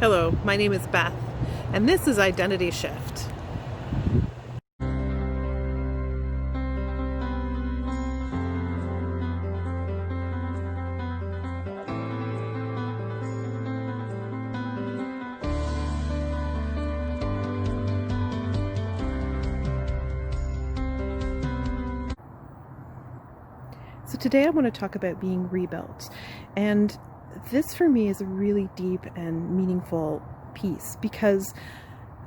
Hello, my name is Beth, and this is Identity Shift. So today I want to talk about being rebuilt, and this for me is a really deep and meaningful piece because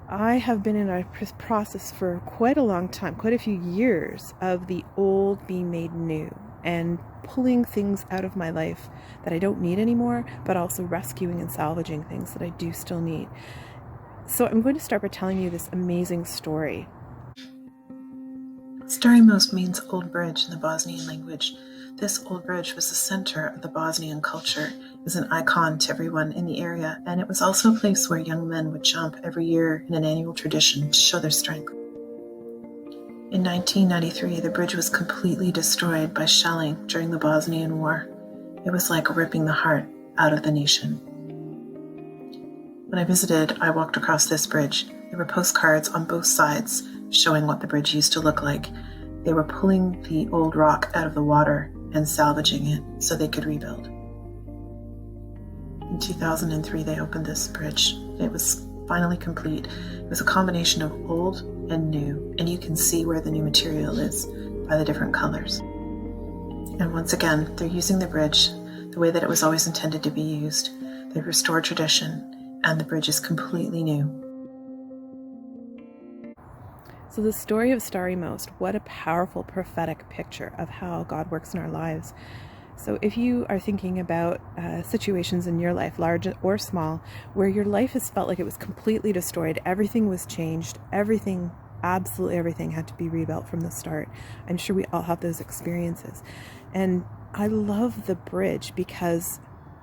I have been in a process for quite a long time, quite a few years, of the old being made new and pulling things out of my life that I don't need anymore, but also rescuing and salvaging things that I do still need. So I'm going to start by telling you this amazing story. Starimost means old bridge in the Bosnian language. This old bridge was the center of the Bosnian culture. It was an icon to everyone in the area, and it was also a place where young men would jump every year in an annual tradition to show their strength. In 1993, the bridge was completely destroyed by shelling during the Bosnian War. It was like ripping the heart out of the nation. When I visited, I walked across this bridge. There were postcards on both sides showing what the bridge used to look like. They were pulling the old rock out of the water and salvaging it so they could rebuild. In 2003, they opened this bridge. It was finally complete. It was a combination of old and new, and you can see where the new material is by the different colors. And once again, they're using the bridge the way that it was always intended to be used. They've restored tradition, and the bridge is completely new. So the story of Starimost, what a powerful prophetic picture of how God works in our lives. So if you are thinking about situations in your life, large or small, where your life has felt like it was completely destroyed, everything was changed, absolutely everything had to be rebuilt from the start. I'm sure we all have those experiences. And I love the bridge because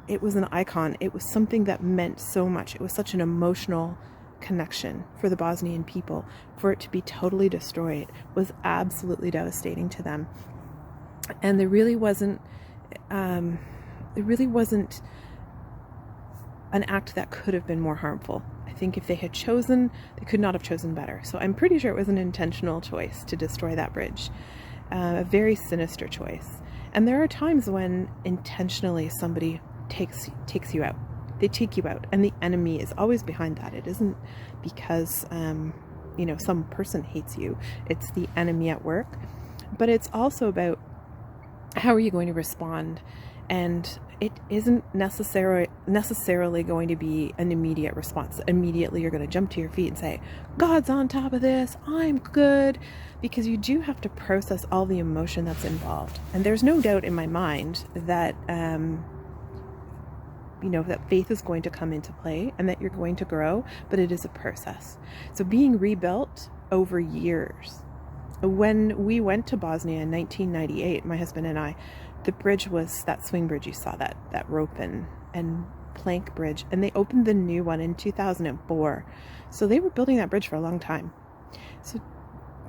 it was an icon. It was something that meant so much. It was such an emotional connection for the Bosnian people. For it to be totally destroyed was absolutely devastating to them. And there really wasn't an act that could have been more harmful. I think if they had chosen, they could not have chosen better. So I'm pretty sure it was an intentional choice to destroy that bridge, a very sinister choice. And there are times when intentionally somebody takes you out. They take you out, and the enemy is always behind that. It isn't because some person hates you. It's the enemy at work. But it's also about how are you going to respond, and it isn't necessarily going to be an immediate response. Immediately you're going to jump to your feet and say, God's on top of this, I'm good, because you do have to process all the emotion that's involved. And there's no doubt in my mind that that faith is going to come into play and that you're going to grow, but it is a process. So being rebuilt over years. When we went to Bosnia in 1998, my husband and I, the bridge was that swing bridge you saw, that rope and plank bridge, and they opened the new one in 2004. So they were building that bridge for a long time. So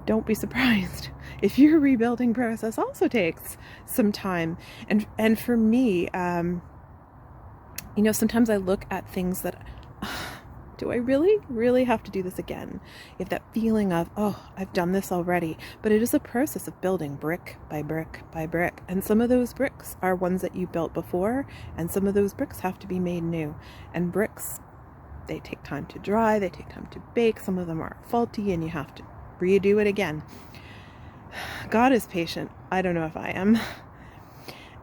don't be surprised if your rebuilding process also takes some time. And for me, sometimes I look at things that, do I really have to do this again? You have that feeling of, I've done this already. But it is a process of building brick by brick by brick. And some of those bricks are ones that you built before, and some of those bricks have to be made new. And bricks, they take time to dry, they take time to bake. Some of them are faulty, and you have to redo it again. God is patient. I don't know if I am.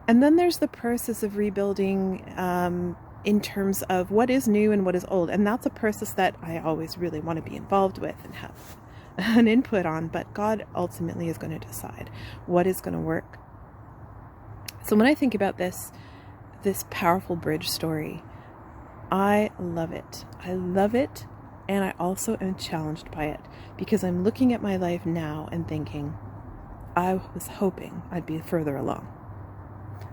And then there's the process of rebuilding in terms of what is new and what is old. And that's a process that I always really want to be involved with and have an input on. But God ultimately is going to decide what is going to work. So when I think about this powerful bridge story, I love it. I love it. And I also am challenged by it because I'm looking at my life now and thinking, I was hoping I'd be further along.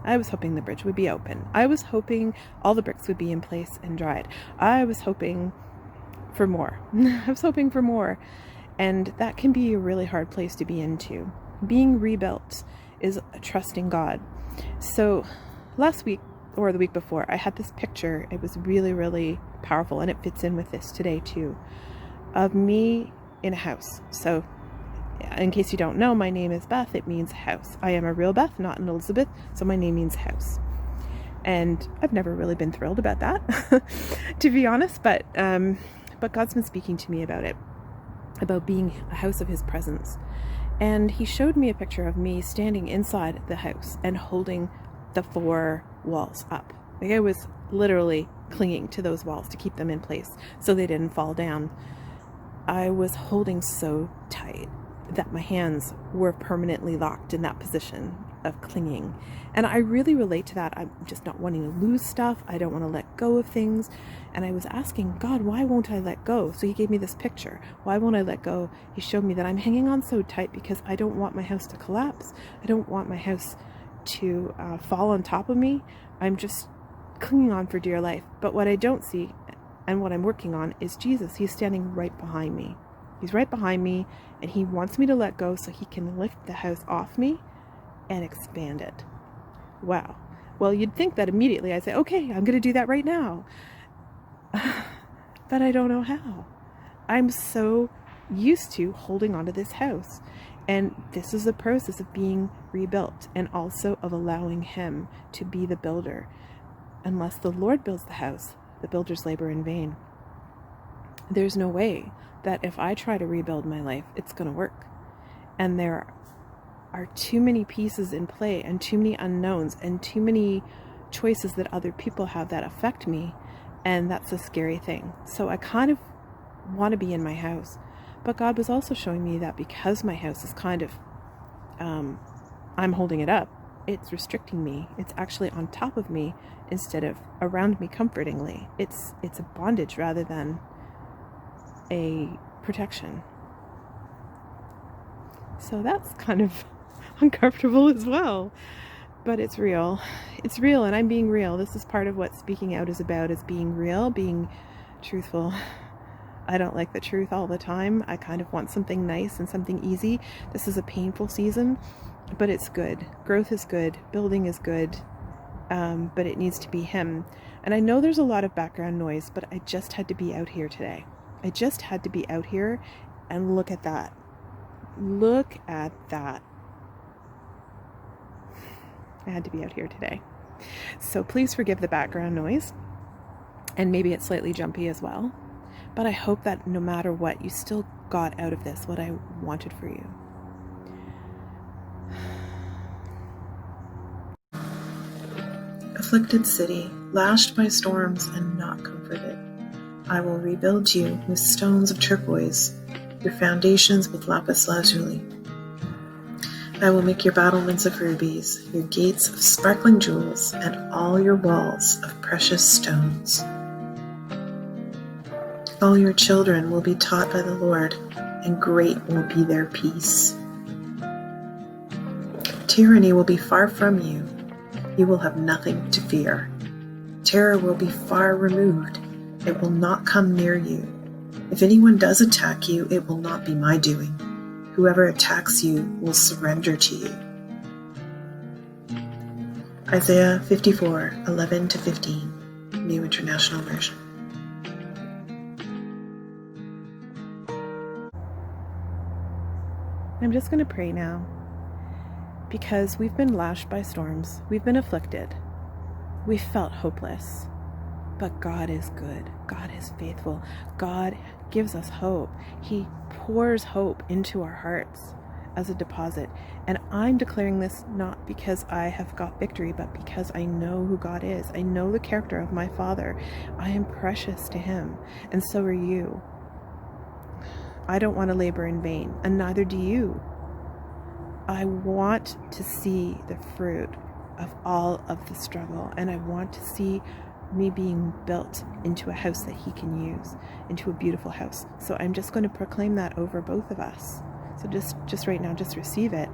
I was hoping the bridge would be open. I was hoping all the bricks would be in place and dried. I was hoping for more. I was hoping for more. And that can be a really hard place to be into. Being rebuilt is trusting God. So last week or the week before, I had this picture. It was really, really powerful, and it fits in with this today too, of me in a house. So in case you don't know, my name is Beth. It means house. I am a real Beth, not an Elizabeth, so my name means house. And I've never really been thrilled about that, to be honest, but God's been speaking to me about it, about being a house of his presence. And he showed me a picture of me standing inside the house and holding the 4 walls up. Like I was literally clinging to those walls to keep them in place so they didn't fall down. I was holding so tight that my hands were permanently locked in that position of clinging. And I really relate to that. I'm just not wanting to lose stuff. I don't want to let go of things. And I was asking God, why won't I let go? So he gave me this picture. Why won't I let go? He showed me that I'm hanging on so tight because I don't want my house to collapse. I don't want my house to fall on top of me. I'm just clinging on for dear life. But what I don't see and what I'm working on is Jesus. He's standing right behind me. He's right behind me, and he wants me to let go so he can lift the house off me and expand it. Wow. Well, you'd think that immediately I'd say, okay, I'm going to do that right now. But I don't know how. I'm so used to holding onto this house. And this is the process of being rebuilt, and also of allowing him to be the builder. Unless the Lord builds the house, the builders labor in vain. There's no way that if I try to rebuild my life, it's going to work. And there are too many pieces in play, and too many unknowns, and too many choices that other people have that affect me. And that's a scary thing. So I kind of want to be in my house. But God was also showing me that because my house is kind of, I'm holding it up, it's restricting me. It's actually on top of me instead of around me comfortingly. It's a bondage rather than a protection. So that's kind of uncomfortable as well. But it's real. It's real, and I'm being real. This is part of what speaking out is about, is being real, being truthful. I don't like the truth all the time. I kind of want something nice and something easy. This is a painful season, but it's good. Growth is good. Building is good. But it needs to be him. And I know there's a lot of background noise, but I just had to be out here today. I just had to be out here, and look at that. Look at that. I had to be out here today. So please forgive the background noise. And maybe it's slightly jumpy as well. But I hope that no matter what, you still got out of this what I wanted for you. Afflicted city, lashed by storms and not comforted, I will rebuild you with stones of turquoise, your foundations with lapis lazuli. I will make your battlements of rubies, your gates of sparkling jewels, and all your walls of precious stones. All your children will be taught by the Lord, and great will be their peace. Tyranny will be far from you. You will have nothing to fear. Terror will be far removed. It will not come near you. If anyone does attack you, it will not be my doing. Whoever attacks you will surrender to you. Isaiah 54:11-15, New International Version. I'm just going to pray now, because we've been lashed by storms. We've been afflicted. We felt hopeless. But God is good. God is faithful. God gives us hope. He pours hope into our hearts as a deposit. And I'm declaring this not because I have got victory, but because I know who God is. I know the character of my Father. I am precious to him. And so are you. I don't want to labor in vain, and neither do you. I want to see the fruit of all of the struggle, and I want to see me being built into a house that he can use, into a beautiful house. So I'm just going to proclaim that over both of us. So just right now, just receive it.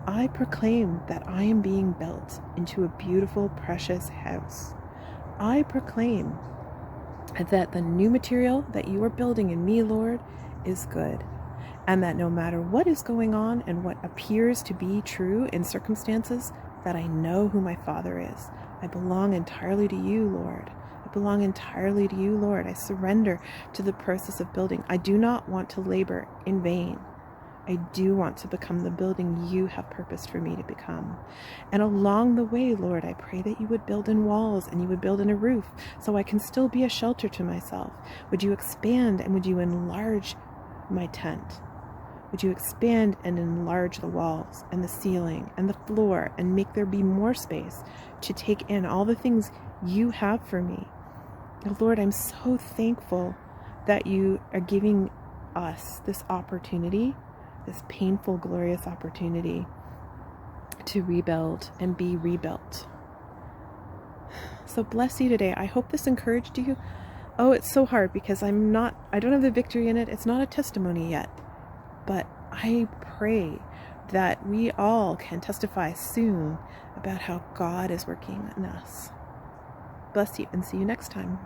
I proclaim that I am being built into a beautiful, precious house. I proclaim that the new material that you are building in me, Lord, is good. And that no matter what is going on and what appears to be true in circumstances, that I know who my Father is. I belong entirely to you, Lord. I belong entirely to you, Lord. I surrender to the process of building. I do not want to labor in vain. I do want to become the building you have purposed for me to become. And along the way, Lord, I pray that you would build in walls and you would build in a roof so I can still be a shelter to myself. Would you expand and would you enlarge my tent? Would you expand and enlarge the walls and the ceiling and the floor and make there be more space to take in all the things you have for me? Oh, Lord, I'm so thankful that you are giving us this opportunity, this painful, glorious opportunity to rebuild and be rebuilt. So bless you today. I hope this encouraged you. Oh, it's so hard because I don't have the victory in it. It's not a testimony yet. But I pray that we all can testify soon about how God is working in us. Bless you and see you next time.